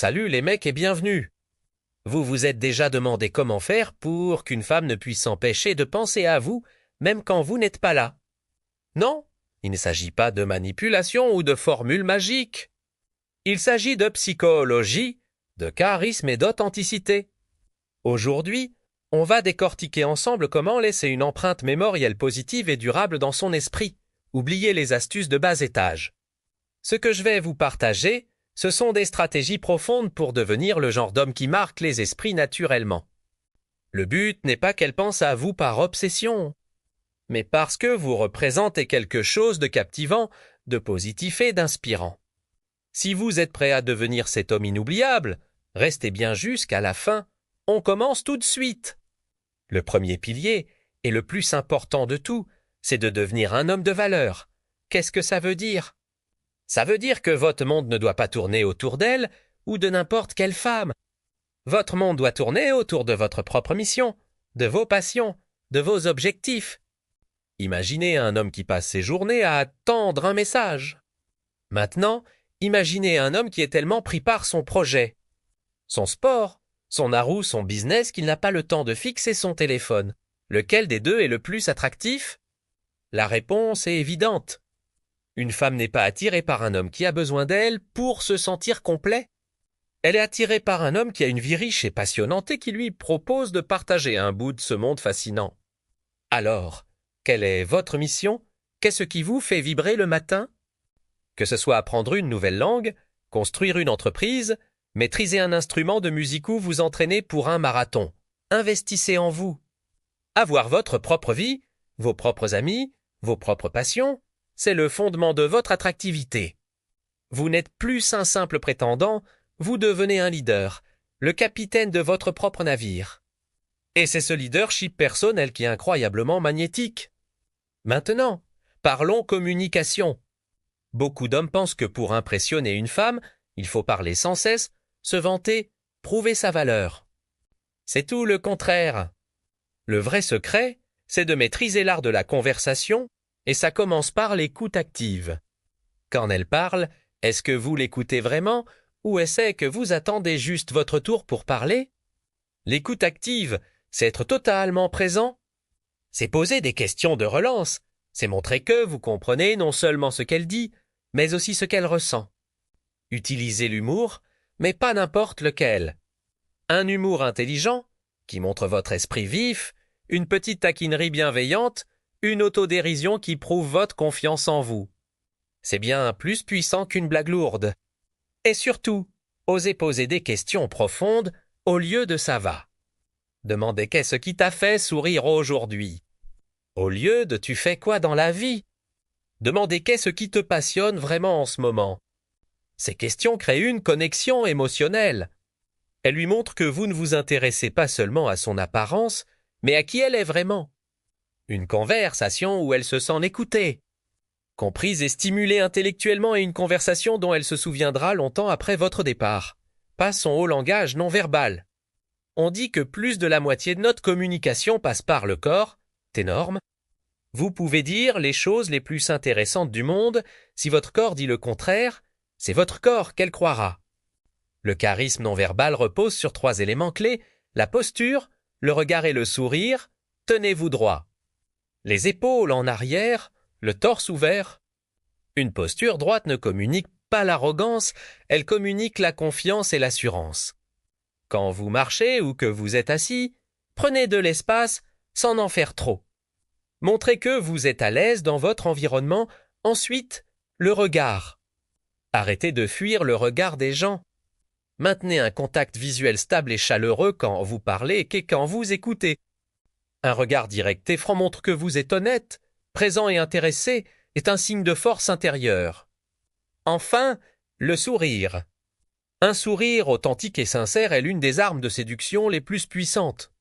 Salut les mecs et bienvenue. Vous vous êtes déjà demandé comment faire pour qu'une femme ne puisse s'empêcher de penser à vous, même quand vous n'êtes pas là. Non, il ne s'agit pas de manipulation ou de formules magiques. Il s'agit de psychologie, de charisme et d'authenticité. Aujourd'hui, on va décortiquer ensemble comment laisser une empreinte mémorielle positive et durable dans son esprit. Oubliez les astuces de bas étage. Ce que je vais vous partager, ce sont des stratégies profondes pour devenir le genre d'homme qui marque les esprits naturellement. Le but n'est pas qu'elle pense à vous par obsession, mais parce que vous représentez quelque chose de captivant, de positif et d'inspirant. Si vous êtes prêt à devenir cet homme inoubliable, restez bien jusqu'à la fin. On commence tout de suite. Le premier pilier, et le plus important de tout, c'est de devenir un homme de valeur. Qu'est-ce que ça veut dire? Ça veut dire que votre monde ne doit pas tourner autour d'elle ou de n'importe quelle femme. Votre monde doit tourner autour de votre propre mission, de vos passions, de vos objectifs. Imaginez un homme qui passe ses journées à attendre un message. Maintenant, imaginez un homme qui est tellement pris par son projet, son sport, son art ou son business qu'il n'a pas le temps de fixer son téléphone. Lequel des deux est le plus attractif? La réponse est évidente. Une femme n'est pas attirée par un homme qui a besoin d'elle pour se sentir complet. Elle est attirée par un homme qui a une vie riche et passionnante et qui lui propose de partager un bout de ce monde fascinant. Alors, quelle est votre mission? Qu'est-ce qui vous fait vibrer le matin? Que ce soit apprendre une nouvelle langue, construire une entreprise, maîtriser un instrument de musique ou vous entraîner pour un marathon. Investissez en vous. Avoir votre propre vie, vos propres amis, vos propres passions, c'est le fondement de votre attractivité. Vous n'êtes plus un simple prétendant, vous devenez un leader, le capitaine de votre propre navire. Et c'est ce leadership personnel qui est incroyablement magnétique. Maintenant, parlons communication. Beaucoup d'hommes pensent que pour impressionner une femme, il faut parler sans cesse, se vanter, prouver sa valeur. C'est tout le contraire. Le vrai secret, c'est de maîtriser l'art de la conversation, et ça commence par l'écoute active. Quand elle parle, est-ce que vous l'écoutez vraiment, ou est-ce que vous attendez juste votre tour pour parler? L'écoute active, c'est être totalement présent. C'est poser des questions de relance, c'est montrer que vous comprenez non seulement ce qu'elle dit, mais aussi ce qu'elle ressent. Utilisez l'humour, mais pas n'importe lequel. Un humour intelligent, qui montre votre esprit vif, une petite taquinerie bienveillante, une autodérision qui prouve votre confiance en vous. C'est bien plus puissant qu'une blague lourde. Et surtout, osez poser des questions profondes au lieu de ça va. Demandez qu'est-ce qui t'a fait sourire aujourd'hui. Au lieu de tu fais quoi dans la vie. Demandez qu'est-ce qui te passionne vraiment en ce moment. Ces questions créent une connexion émotionnelle. Elles lui montrent que vous ne vous intéressez pas seulement à son apparence, mais à qui elle est vraiment. Une conversation où elle se sent écoutée, comprise et stimulée intellectuellement et une conversation dont elle se souviendra longtemps après votre départ. Passons au langage non verbal. On dit que plus de la moitié de notre communication passe par le corps, c'est énorme. Vous pouvez dire les choses les plus intéressantes du monde, si votre corps dit le contraire, c'est votre corps qu'elle croira. Le charisme non verbal repose sur 3 éléments clés, la posture, le regard et le sourire. Tenez-vous droit. Les épaules en arrière, le torse ouvert. Une posture droite ne communique pas l'arrogance, elle communique la confiance et l'assurance. Quand vous marchez ou que vous êtes assis, prenez de l'espace sans en faire trop. Montrez que vous êtes à l'aise dans votre environnement. Ensuite, le regard. Arrêtez de fuir le regard des gens. Maintenez un contact visuel stable et chaleureux quand vous parlez et quand vous écoutez. Un regard direct et franc montre que vous êtes honnête, présent et intéressé, est un signe de force intérieure. Enfin, le sourire. Un sourire authentique et sincère est l'une des armes de séduction les plus puissantes.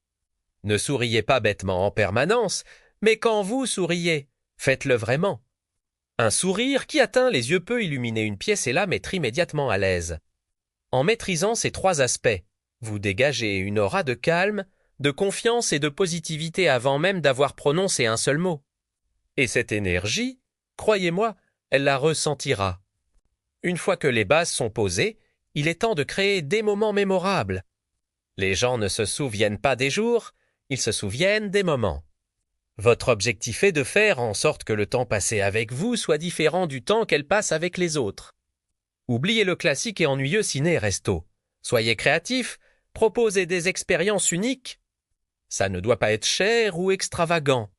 Ne souriez pas bêtement en permanence, mais quand vous souriez, faites-le vraiment. Un sourire qui atteint les yeux peut illuminer une pièce et la mettre immédiatement à l'aise. En maîtrisant ces 3 aspects, vous dégagez une aura de calme, de confiance et de positivité avant même d'avoir prononcé un seul mot. Et cette énergie, croyez-moi, elle la ressentira. Une fois que les bases sont posées, Il est temps de créer des moments mémorables. Les gens ne se souviennent pas des jours, ils se souviennent des moments. Votre objectif est de faire en sorte que le temps passé avec vous soit différent du temps qu'elle passe avec les autres. Oubliez le classique et ennuyeux ciné-resto. Soyez créatif, proposez des expériences uniques. Ça ne doit pas être cher ou extravagant.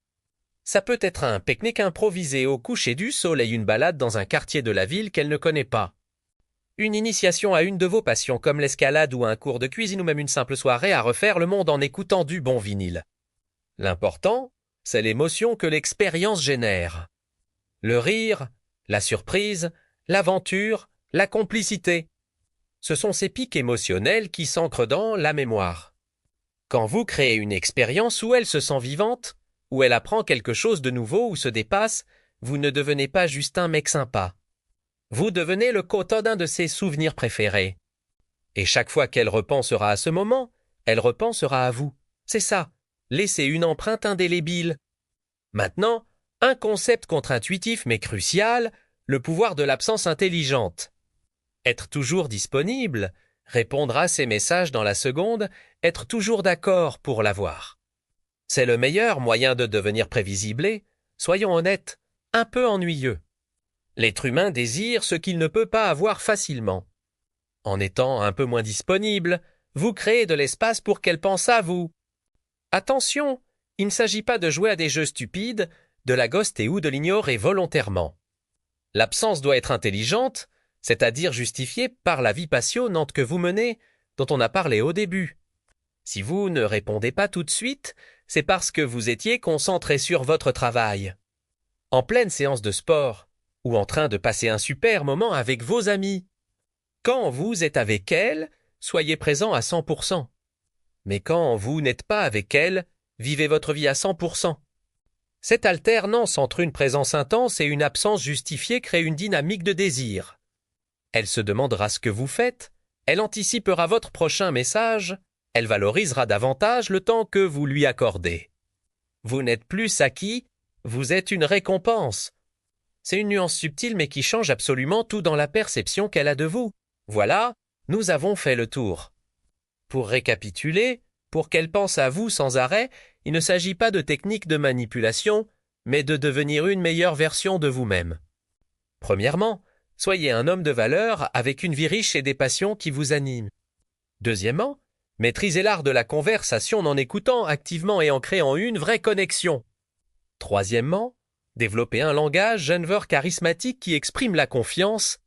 Ça peut être un pique-nique improvisé au coucher du soleil, une balade dans un quartier de la ville qu'elle ne connaît pas. Une initiation à une de vos passions comme l'escalade ou un cours de cuisine ou même une simple soirée à refaire le monde en écoutant du bon vinyle. L'important, c'est l'émotion que l'expérience génère. Le rire, la surprise, l'aventure, la complicité. Ce sont ces pics émotionnels qui s'ancrent dans la mémoire. Quand vous créez une expérience où elle se sent vivante, où elle apprend quelque chose de nouveau ou se dépasse, vous ne devenez pas juste un mec sympa. Vous devenez le quota d'un de ses souvenirs préférés. Et chaque fois qu'elle repensera à ce moment, elle repensera à vous. C'est ça, laissez une empreinte indélébile. Maintenant, un concept contre-intuitif mais crucial, le pouvoir de l'absence intelligente. Être toujours disponible, répondre à ses messages dans la seconde, être toujours d'accord pour l'avoir. C'est le meilleur moyen de devenir prévisible et, soyons honnêtes, un peu ennuyeux. L'être humain désire ce qu'il ne peut pas avoir facilement. En étant un peu moins disponible, vous créez de l'espace pour qu'elle pense à vous. Attention, il ne s'agit pas de jouer à des jeux stupides, de la ghoster ou de l'ignorer volontairement. L'absence doit être intelligente, c'est-à-dire justifiée par la vie passionnante que vous menez, dont on a parlé au début. Si vous ne répondez pas tout de suite, c'est parce que vous étiez concentré sur votre travail. En pleine séance de sport, ou en train de passer un super moment avec vos amis. Quand vous êtes avec elle, soyez présent à 100%. Mais quand vous n'êtes pas avec elle, vivez votre vie à 100%. Cette alternance entre une présence intense et une absence justifiée crée une dynamique de désir. Elle se demandera ce que vous faites, elle anticipera votre prochain message, elle valorisera davantage le temps que vous lui accordez. Vous n'êtes plus acquis, vous êtes une récompense. C'est une nuance subtile mais qui change absolument tout dans la perception qu'elle a de vous. Voilà, nous avons fait le tour. Pour récapituler, pour qu'elle pense à vous sans arrêt, il ne s'agit pas de technique de manipulation, mais de devenir une meilleure version de vous-même. Premièrement, soyez un homme de valeur avec une vie riche et des passions qui vous animent. Deuxièmement, maîtrisez l'art de la conversation en écoutant activement et en créant une vraie connexion. Troisièmement, développez un langage jeune-veur charismatique qui exprime la confiance.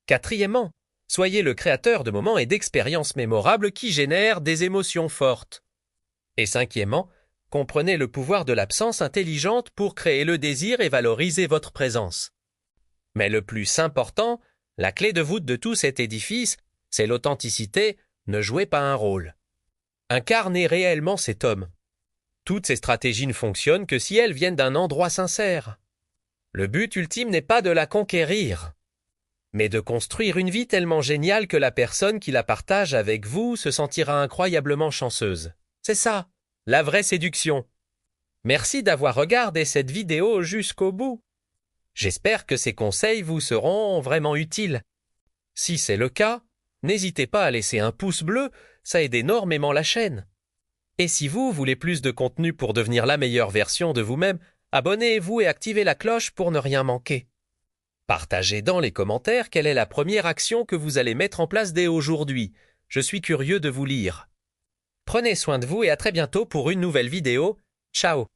Quatrièmement, soyez le créateur de moments et d'expériences mémorables qui génèrent des émotions fortes. Et cinquièmement, comprenez le pouvoir de l'absence intelligente pour créer le désir et valoriser votre présence. Mais le plus important, la clé de voûte de tout cet édifice, c'est l'authenticité, ne jouez pas un rôle. Incarnez réellement cet homme. Toutes ces stratégies ne fonctionnent que si elles viennent d'un endroit sincère. Le but ultime n'est pas de la conquérir, mais de construire une vie tellement géniale que la personne qui la partage avec vous se sentira incroyablement chanceuse. C'est ça, la vraie séduction. Merci d'avoir regardé cette vidéo jusqu'au bout. J'espère que ces conseils vous seront vraiment utiles. Si c'est le cas, n'hésitez pas à laisser un pouce bleu, ça aide énormément la chaîne. Et si vous voulez plus de contenu pour devenir la meilleure version de vous-même, abonnez-vous et activez la cloche pour ne rien manquer. Partagez dans les commentaires quelle est la première action que vous allez mettre en place dès aujourd'hui. Je suis curieux de vous lire. Prenez soin de vous et à très bientôt pour une nouvelle vidéo. Ciao!